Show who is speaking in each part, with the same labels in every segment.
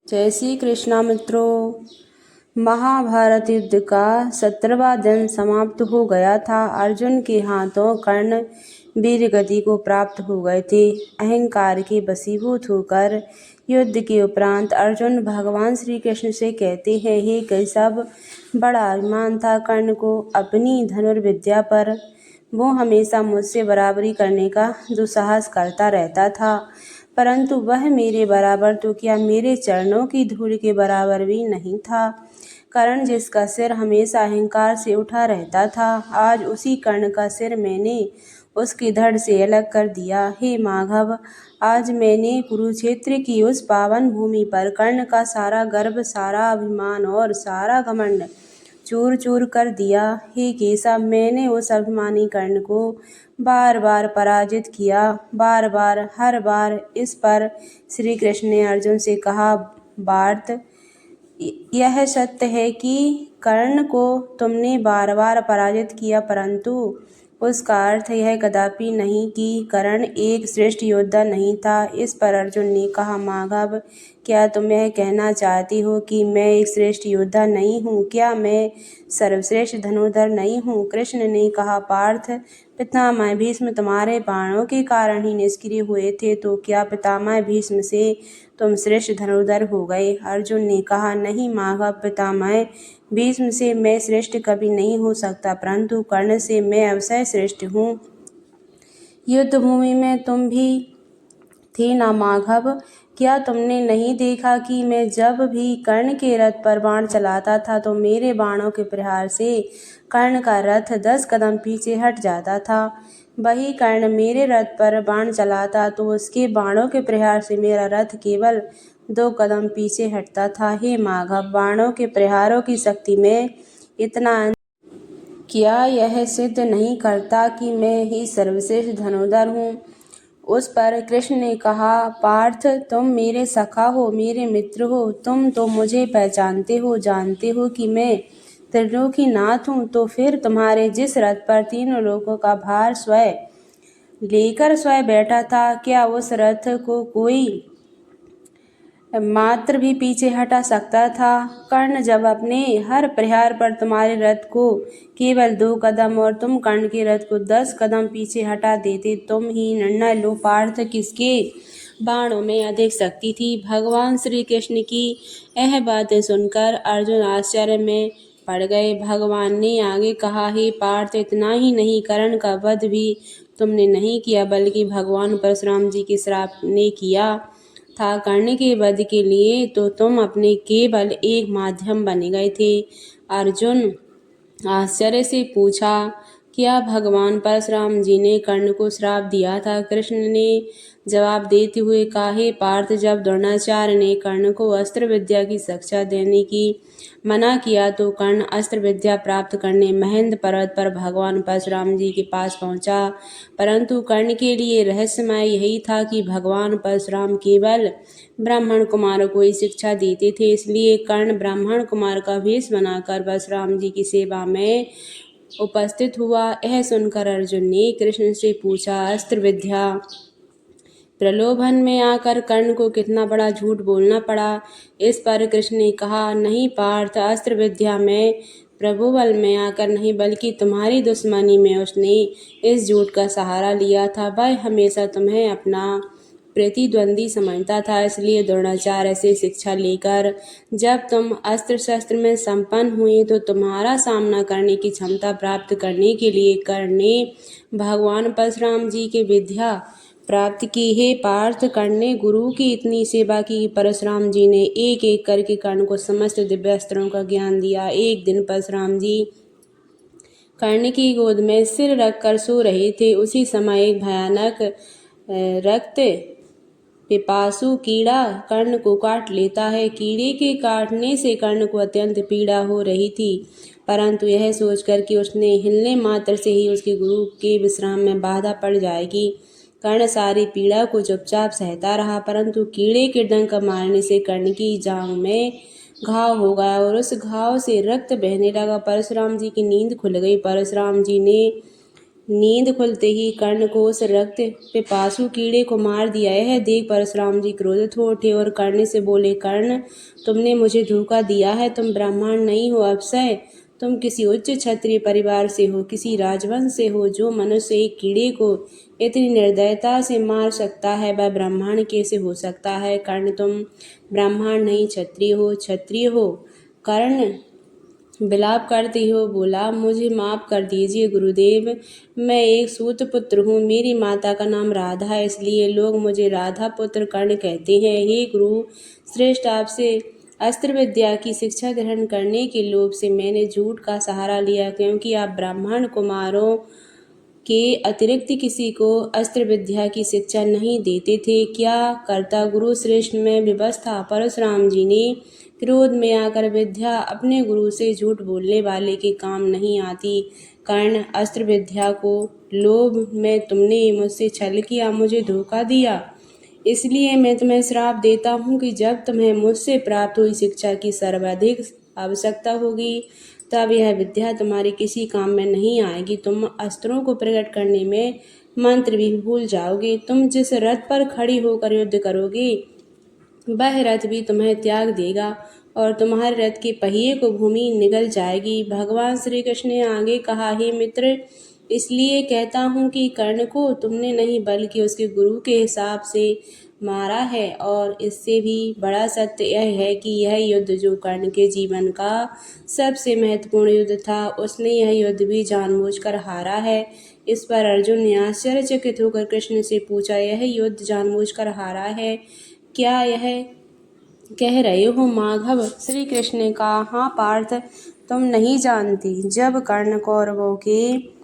Speaker 1: जय श्री कृष्णा मित्रों। महाभारत युद्ध का 17वां दिन समाप्त हो गया था। अर्जुन के हाथों कर्ण वीर गति को प्राप्त हो गए थे। अहंकार के वशीभूत होकर युद्ध के उपरांत अर्जुन भगवान श्री कृष्ण से कहते हैं, हे केशव, बड़ा अभिमान था कर्ण को अपनी धनुर्विद्या पर। वो हमेशा मुझसे बराबरी करने का दुस्साहस करता रहता था, परंतु वह मेरे बराबर तो क्या, मेरे चरणों की धूल के बराबर भी नहीं था। कर्ण जिसका सिर हमेशा अहंकार से उठा रहता था, आज उसी कर्ण का सिर मैंने उसकी धड़ से अलग कर दिया। हे माधव, आज मैंने कुरुक्षेत्र की उस पावन भूमि पर कर्ण का सारा गर्व, सारा अभिमान और सारा घमंड चूर चूर कर दिया। हे केशव, मैंने उस अभिमानी कर्ण को बार बार पराजित किया, बार बार, हर बार। इस पर श्री कृष्ण ने अर्जुन से कहा, पार्थ, यह सत्य है कि कर्ण को तुमने बार बार पराजित किया, परंतु उसका अर्थ यह कदापि नहीं कि कर्ण एक श्रेष्ठ योद्धा नहीं था। इस पर अर्जुन ने कहा, माधव, क्या तुम यह कहना चाहती हो कि मैं एक श्रेष्ठ योद्धा नहीं हूँ? क्या मैं सर्वश्रेष्ठ धनुर्धर नहीं हूँ? कृष्ण ने कहा, पार्थ, पितामह भीष्म तुम्हारे बाणों के कारण ही निष्क्रिय हुए थे, तो क्या पितामह भीष्म से तुम श्रेष्ठ धनुर्धर हो गए? अर्जुन ने कहा, नहीं माधव, पितामह भीष्म से मैं श्रेष्ठ कभी नहीं हो सकता, परंतु कर्ण से मैं अवश्य श्रेष्ठ हूँ। युद्ध भूमि में तुम भी थे ना माधव? क्या तुमने नहीं देखा कि मैं जब भी कर्ण के रथ पर बाण चलाता था तो मेरे बाणों के प्रहार से कर्ण का रथ 10 कदम पीछे हट जाता था? वही कर्ण मेरे रथ पर बाण चलाता तो उसके बाणों के प्रहार से मेरा रथ केवल 2 कदम पीछे हटता था। हे माधव, बाणों के प्रहारों की शक्ति में इतना क्या यह सिद्ध नहीं करता कि मैं ही सर्वश्रेष्ठ धनुर्धर हूँ? उस पर कृष्ण ने कहा, पार्थ, तुम मेरे सखा हो, मेरे मित्र हो, तुम तो मुझे पहचानते हो, जानते हो कि मैं त्रिलोकीनाथ हूँ, तो फिर तुम्हारे जिस रथ पर तीनों लोकों का भार स्वयं लेकर स्वयं बैठा था, क्या उस रथ को कोई मात्र भी पीछे हटा सकता था? कर्ण जब अपने हर प्रहार पर तुम्हारे रथ को केवल 2 कदम और तुम कर्ण के रथ को 10 कदम पीछे हटा देते। तुम ही निर्णय लो पार्थ, किसके बाणों में अधिक शक्ति थी? भगवान श्री कृष्ण की यह बातें सुनकर अर्जुन आश्चर्य में पड़ गए। भगवान ने आगे कहा, हे पार्थ, इतना ही नहीं, कर्ण का वध भी तुमने नहीं किया, बल्कि भगवान परशुराम जी के श्राप ने किया था। कर्ण के वध के लिए तो तुम अपने केवल एक माध्यम बन गए थे। अर्जुन आश्चर्य से पूछा, क्या भगवान परशुराम जी ने कर्ण को श्राप दिया था? कृष्ण ने जवाब देते हुए कहा, हे पार्थ, जब द्रोणाचार्य ने कर्ण को अस्त्र विद्या की शिक्षा देने की मना किया तो कर्ण अस्त्र विद्या प्राप्त करने महेंद्र पर्वत पर भगवान परशुराम जी के पास पहुंचा, परंतु कर्ण के लिए रहस्यमय यही था कि भगवान परशुराम केवल ब्राह्मण कुमारों को ही शिक्षा देते थे। इसलिए कर्ण ब्राह्मण कुमार का वेश बनाकर परशुराम जी की सेवा में उपस्थित हुआ। यह सुनकर अर्जुन ने कृष्ण से पूछा, अस्त्र विद्या प्रलोभन में आकर कर्ण को कितना बड़ा झूठ बोलना पड़ा? इस पर कृष्ण ने कहा, नहीं पार्थ, अस्त्र विद्या में प्रभुबल में आकर नहीं, बल्कि तुम्हारी दुश्मनी में उसने इस झूठ का सहारा लिया था। वह हमेशा तुम्हें अपना प्रतिद्वंदी समझता था, इसलिए द्रोणाचार्य से शिक्षा लेकर जब तुम अस्त्र शस्त्र में संपन्न हुए तो तुम्हारा सामना करने की क्षमता प्राप्त करने के लिए कर्ण ने भगवान परशुराम जी की विद्या प्राप्त की। हे पार्थ, कर्ण ने गुरु की इतनी सेवा की, परशुराम जी ने एक एक करके कर्ण को समस्त दिव्यास्त्रों का ज्ञान दिया। एक दिन परशुराम जी कर्ण की गोद में सिर रखकर सो रहे थे। उसी समय एक भयानक रक्त पिपासु कीड़ा कर्ण को काट लेता है। कीड़े के काटने से कर्ण को अत्यंत पीड़ा हो रही थी, परंतु यह सोचकर कि उसने हिलने मात्र से ही उसके गुरु के विश्राम में बाधा पड़ जाएगी, कर्ण सारी पीड़ा को चुपचाप सहता रहा। परंतु कीड़े के डंक मारने से कर्ण की जांघ में घाव हो गया और उस घाव से रक्त बहने लगा। परशुराम जी की नींद खुल गई। परशुराम जी ने नींद खुलते ही कर्ण को उस रक्त पिपासु कीड़े को मार दिया। यह देख परशुराम जी क्रोधित हो उठे और कर्ण से बोले, कर्ण, तुमने मुझे धोखा दिया है। तुम ब्राह्मण नहीं हो अक्षय, तुम किसी उच्च क्षत्रिय परिवार से हो, किसी राजवंश से हो। जो मनुष्य एक कीड़े को इतनी निर्दयता से मार सकता है, वह ब्राह्मण कैसे हो सकता है। कर्ण, तुम ब्राह्मण नहीं क्षत्रिय हो। क्षत्रिय हो। कर्ण विलाप करते हुए बोला, मुझे माफ कर दीजिए गुरुदेव, मैं एक सूत पुत्र हूँ। मेरी माता का नाम राधा है, इसलिए लोग मुझे राधा पुत्र कर्ण कहते हैं। हे गुरु श्रेष्ठ, आपसे अस्त्र विद्या की शिक्षा ग्रहण करने के लोभ से मैंने झूठ का सहारा लिया, क्योंकि आप ब्राह्मण कुमारों के अतिरिक्त किसी को अस्त्र विद्या की शिक्षा नहीं देते थे। क्या करता गुरु श्रेष्ठ, में विवश था। परशुराम जी ने क्रोध में आकर विद्या अपने गुरु से झूठ बोलने वाले के काम नहीं आती। कर्ण, अस्त्र विद्या को लोभ में तुमने मुझसे छल किया, मुझे धोखा दिया। इसलिए मैं तुम्हें श्राप देता हूँ कि जब तुम्हें मुझसे प्राप्त हुई शिक्षा की सर्वाधिक आवश्यकता होगी, तब यह विद्या तुम्हारे किसी काम में नहीं आएगी। तुम अस्त्रों को प्रकट करने में मंत्र भी भूल जाओगे। तुम जिस रथ पर खड़ी होकर युद्ध करोगे, वह रथ भी तुम्हें त्याग देगा और तुम्हारे रथ के पहिए को भूमि निगल जाएगी। भगवान श्री कृष्ण ने आगे कहा, हे मित्र, इसलिए कहता हूँ कि कर्ण को तुमने नहीं बल्कि उसके गुरु के हिसाब से मारा है। और इससे भी बड़ा सत्य यह है कि यह युद्ध जो कर्ण के जीवन का सबसे महत्वपूर्ण युद्ध था, उसने यह युद्ध भी जानबूझकर हारा है। इस पर अर्जुन ने आश्चर्यचकित होकर कृष्ण से पूछा, यह युद्ध जानबूझकर हारा है, क्या यह कह रहे हो माधव? श्री कृष्ण ने कहा, हाँ पार्थ, तुम नहीं जानती। जब कर्ण कौरवों के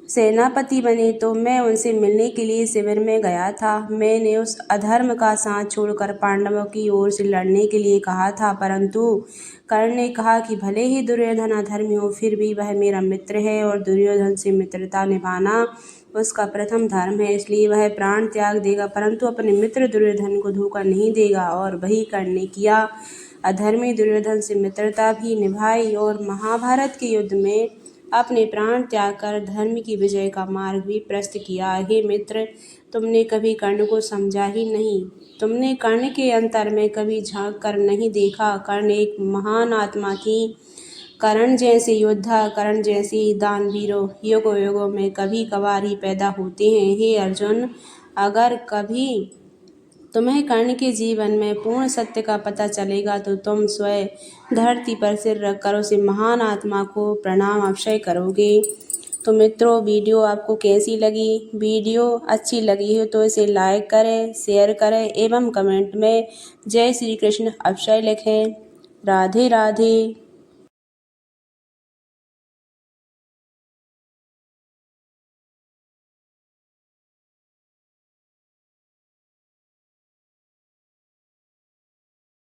Speaker 1: सेनापति बने तो मैं उनसे मिलने के लिए शिविर में गया था। मैंने उस अधर्म का साथ छोड़कर पांडवों की ओर से लड़ने के लिए कहा था, परंतु कर्ण ने कहा कि भले ही दुर्योधन अधर्मी हो, फिर भी वह मेरा मित्र है और दुर्योधन से मित्रता निभाना उसका प्रथम धर्म है, इसलिए वह प्राण त्याग देगा, परंतु अपने मित्र दुर्योधन को धोखा नहीं देगा। और वही कर्ण ने किया। अधर्मी दुर्योधन से मित्रता भी निभाई और महाभारत के युद्ध में अपने प्राण त्याग कर धर्म की विजय का मार्ग भी प्रशस्त किया। हे मित्र, तुमने कभी कर्ण को समझा ही नहीं। तुमने कर्ण के अंतर में कभी झांक कर नहीं देखा। कर्ण एक महान आत्मा थी। कर्ण जैसे योद्धा, कर्ण जैसे दानवीरों युगों युगों में कभी कभार ही पैदा होते हैं। हे अर्जुन, अगर कभी तुम्हें कर्ण के जीवन में पूर्ण सत्य का पता चलेगा तो तुम स्वयं धरती पर सिर रखकर उसे महान आत्मा को प्रणाम अवश्य करोगे। तो मित्रों, वीडियो आपको कैसी लगी? वीडियो अच्छी लगी हो तो इसे लाइक करें, शेयर करें एवं कमेंट में जय श्री कृष्ण अवश्य लिखें। राधे राधे।